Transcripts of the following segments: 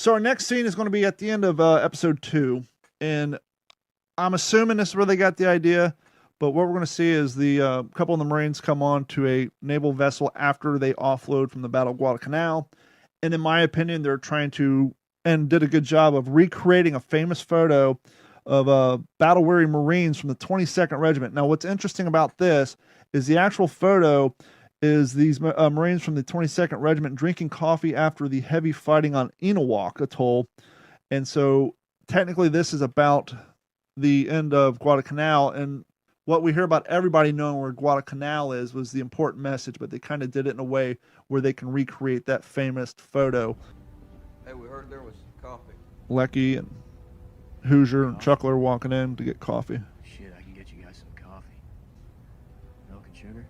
So our next scene is going to be at the end of episode 2, and I'm assuming this is where they got the idea, but what we're going to see is the couple of the Marines come on to a naval vessel after they offload from the Battle of Guadalcanal, and in my opinion, they're trying to, and did a good job of recreating a famous photo of battle-weary Marines from the 22nd Regiment. Now, what's interesting about this is the actual photo is these Marines from the 22nd Regiment drinking coffee after the heavy fighting on Inawak Atoll. And so technically this is about the end of Guadalcanal, and what we hear about everybody knowing where Guadalcanal is was the important message, but they kind of did it in a way where they can recreate that famous photo. Hey, we heard there was coffee. Lecky and Hoosier and Chuckler walking in to get coffee. Shit, I can get you guys some coffee. Milk and sugar?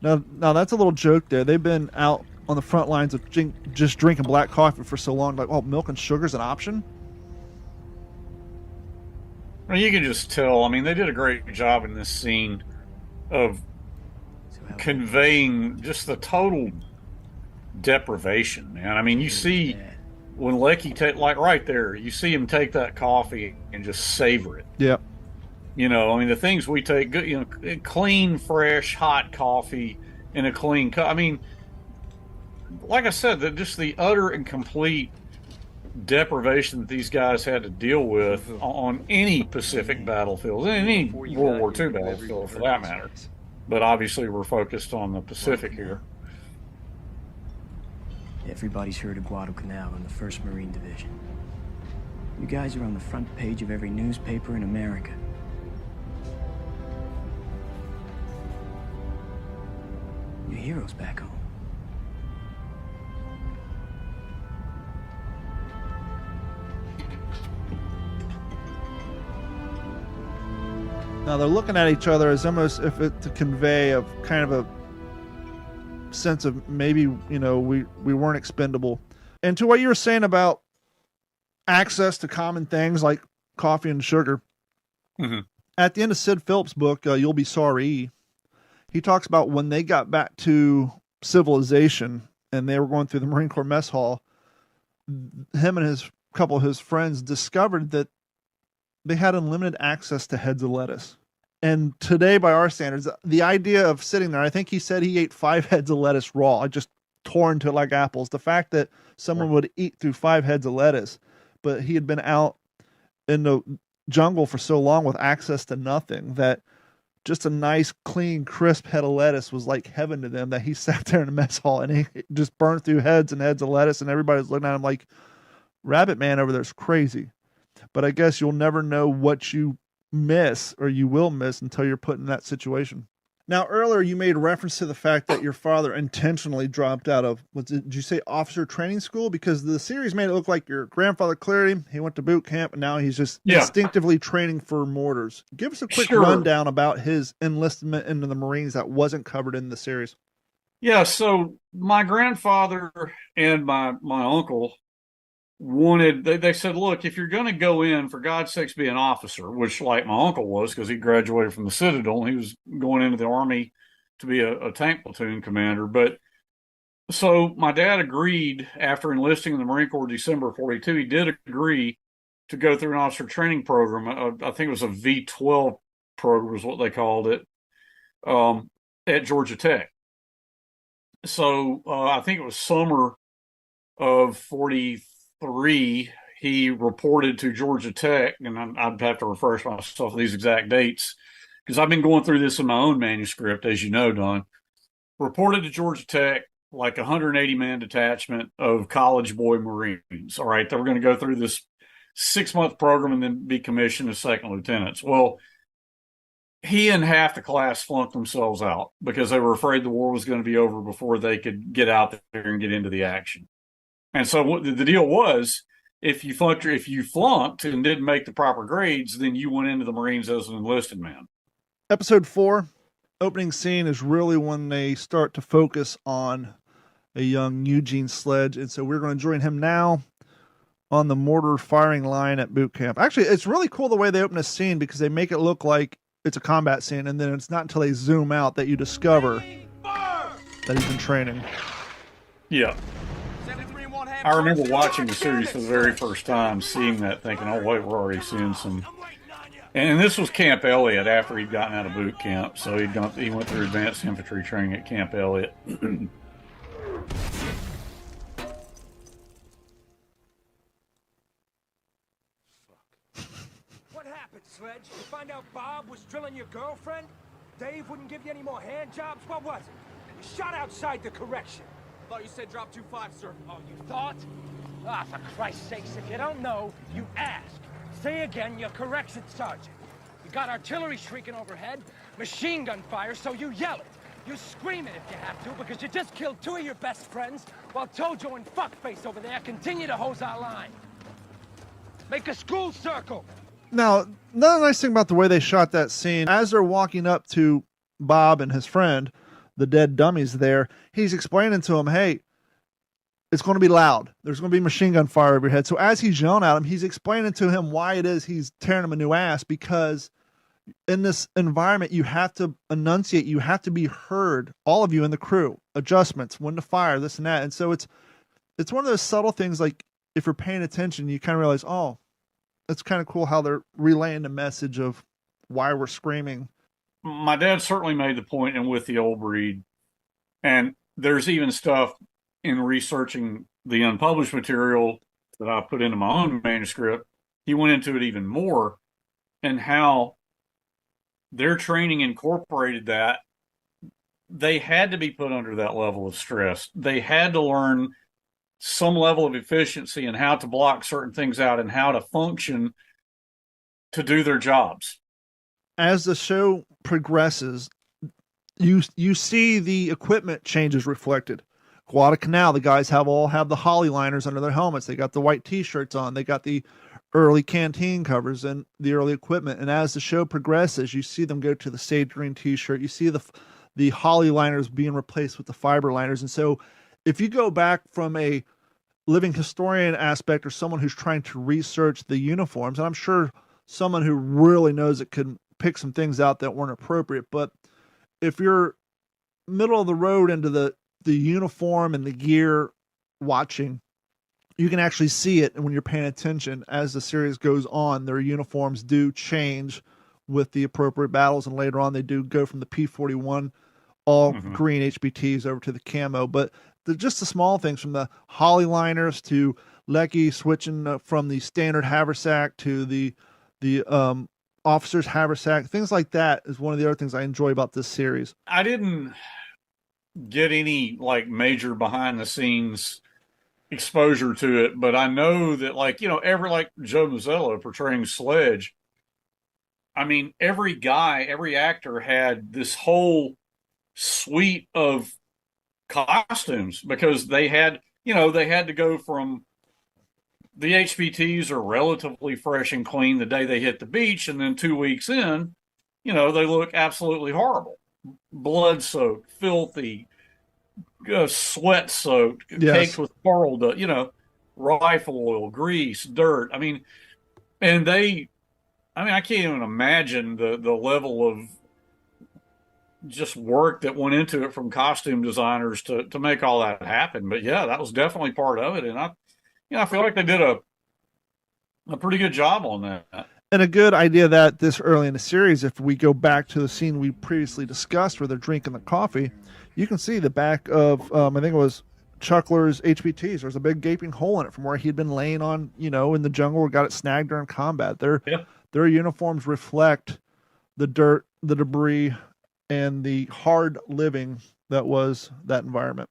Now that's a little joke there. They've been out on the front lines of just drinking black coffee for so long. Like, oh, milk and sugar's an option? Well, you can just tell. I mean, they did a great job in this scene of conveying just the total deprivation, man. I mean, you see when Lecky like right there, you see him take that coffee and just savor it. Yep. You know, I mean, the things we take, good, you know, clean, fresh, hot coffee in a clean cup. I mean, like I said, that just the utter and complete deprivation that these guys had to deal with on any Pacific battlefield, any World War II battlefield for that matter. But obviously, we're focused on the Pacific here. Everybody's heard of Guadalcanal and the 1st Marine Division. You guys are on the front page of every newspaper in America. You're heroes back home. Now they're looking at each other as almost if it to convey of kind of a sense of maybe, you know, we weren't expendable. And to what you were saying about access to common things like coffee and sugar, at the end of Sid Phillips' book, You'll Be Sorry, he talks about when they got back to civilization and they were going through the Marine Corps mess hall, him and his couple of his friends discovered that they had unlimited access to heads of lettuce. And today, by our standards, the idea of sitting there, I think he said he ate 5 heads of lettuce raw, just torn to like apples. The fact that someone would eat through 5 heads of lettuce, but he had been out in the jungle for so long with access to nothing that just a nice, clean, crisp head of lettuce was like heaven to them, that he sat there in a mess hall and he just burned through heads and heads of lettuce, and everybody's looking at him like, Rabbit Man over there's crazy. But I guess you'll never know what you miss or you will miss until you're put in that situation. Now, earlier you made reference to the fact that your father intentionally dropped out of, did you say officer training school? Because the series made it look like your grandfather cleared him, he went to boot camp, and now he's just instinctively training for mortars. Give us a quick rundown about his enlistment into the Marines that wasn't covered in the series. Yeah, so my grandfather and my uncle wanted, they said, look, if you're going to go in, for God's sakes, be an officer, which like my uncle was, because he graduated from the Citadel. He was going into the Army to be a tank platoon commander. But so my dad agreed after enlisting in the Marine Corps December of 42, he did agree to go through an officer training program. I think it was a V-12 program is what they called it, at Georgia Tech. So I think it was summer of 43. He reported to Georgia Tech, and I'd have to refresh myself with these exact dates because I've been going through this in my own manuscript, as you know, Don. Reported to Georgia Tech, like 180-man detachment of college boy Marines. All right, they were going to go through this 6-month program and then be commissioned as second lieutenants. Well, he and half the class flunked themselves out because they were afraid the war was going to be over before they could get out there and get into the action. And so what the deal was, if you flunked and didn't make the proper grades, then you went into the Marines as an enlisted man. Episode 4, opening scene, is really when they start to focus on a young Eugene Sledge. And so we're going to join him now on the mortar firing line at boot camp. Actually, it's really cool the way they open a scene because they make it look like it's a combat scene, and then it's not until they zoom out that you discover that he's in training. Yeah. I remember watching the series for the very first time, seeing that, thinking, "Oh wait, we're already seeing some." And this was Camp Elliott after he'd gotten out of boot camp, so he went through advanced infantry training at Camp Elliott. What happened, Sledge? You find out Bob was drilling your girlfriend? Dave wouldn't give you any more hand jobs? What was it? You shot outside the correction. Thought you said drop 2-5, sir. Oh, you thought? Ah, for Christ's sakes, if you don't know, you ask. Say again, you're correction sergeant. You got artillery shrieking overhead, machine gun fire, so you yell it. You scream it if you have to, because you just killed 2 of your best friends, while Tojo and Fuckface over there continue to hose our line. Make a school circle. Now, another nice thing about the way they shot that scene, as they're walking up to Bob and his friend, the dead dummies there, he's explaining to him, hey, it's going to be loud. There's going to be machine gun fire over your head. So as he's yelling at him, he's explaining to him why it is he's tearing him a new ass, because in this environment, you have to enunciate, you have to be heard, all of you in the crew, adjustments, when to fire, this and that. And so it's one of those subtle things, like if you're paying attention, you kind of realize, oh, it's kind of cool how they're relaying the message of why we're screaming. My dad certainly made the point in With the Old Breed, and there's even stuff in researching the unpublished material that I put into my own manuscript. He went into it even more, and how their training incorporated that. They had to be put under that level of stress. They had to learn some level of efficiency and how to block certain things out and how to function to do their jobs. As the show progresses, you see the equipment changes reflected. Guadalcanal, the guys all have the holly liners under their helmets. They got the white t-shirts on. They got the early canteen covers and the early equipment. And as the show progresses, you see them go to the sage green t-shirt. You see the holly liners being replaced with the fiber liners. And so if you go back from a living historian aspect or someone who's trying to research the uniforms, and I'm sure someone who really knows it could pick some things out that weren't appropriate, but if you're middle of the road into the uniform and the gear watching, you can actually see it. And when you're paying attention as the series goes on, their uniforms do change with the appropriate battles. And later on, they do go from the P-41 all green HBTs over to the camo. But just the small things, from the holly liners to Lecky switching from the standard haversack to the officer's haversack, things like that is one of the other things I enjoy about this series. I didn't get any like major behind the scenes exposure to it, but I know that, like, you know, like Joe Mazzello portraying Sledge, I mean, every actor had this whole suite of costumes, because they had to go from the HBTs are relatively fresh and clean the day they hit the beach, and then 2 weeks in, they look absolutely horrible. Blood-soaked, filthy, sweat-soaked, caked with coral dust, rifle oil, grease, dirt. I can't even imagine the level of just work that went into it from costume designers to make all that happen. But yeah, that was definitely part of it. And I feel like they did a pretty good job on that. And a good idea that this early in the series, if we go back to the scene we previously discussed where they're drinking the coffee, you can see the back of, I think it was Chuckler's HBTs. There's a big gaping hole in it from where he'd been laying on, in the jungle or got it snagged during combat. Their uniforms reflect the dirt, the debris, and the hard living that was that environment.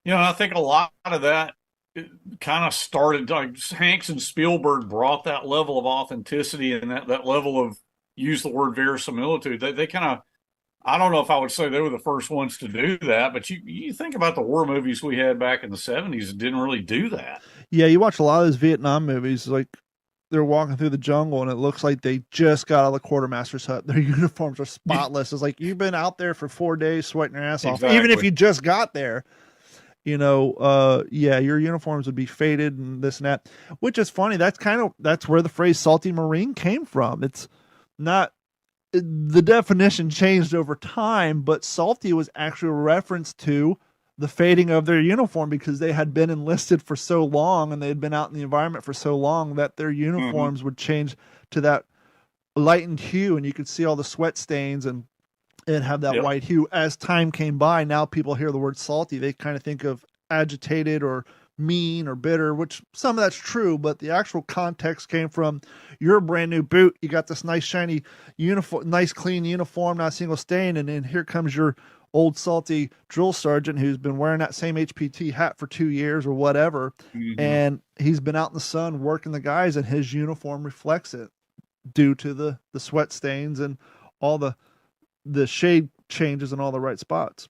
I think a lot of that kind of started, like Hanks and Spielberg brought that level of authenticity and that level of, use the word verisimilitude. They kind of, I don't know if I would say they were the first ones to do that, but you think about the war movies we had back in the 70s that didn't really do that. Yeah, you watch a lot of those Vietnam movies, like they're walking through the jungle and it looks like they just got out of the quartermaster's hut. Their uniforms are spotless. It's like you've been out there for 4 days sweating your ass off. Even if you just got there, your uniforms would be faded and this and that, which is funny. That's where the phrase salty Marine came from. It's not, the definition changed over time, but salty was actually a reference to the fading of their uniform, because they had been enlisted for so long and they had been out in the environment for so long that their uniforms would change to that lightened hue, and you could see all the sweat stains and have that white hue. As time came by, now people hear the word salty, they kind of think of agitated or mean or bitter, which some of that's true, but the actual context came from, you're a brand new boot, you got this nice shiny uniform, nice clean uniform, not a single stain, and then here comes your old salty drill sergeant who's been wearing that same HPT hat for 2 years or whatever, and he's been out in the sun working the guys, and his uniform reflects it due to the sweat stains and all the shade changes in all the right spots.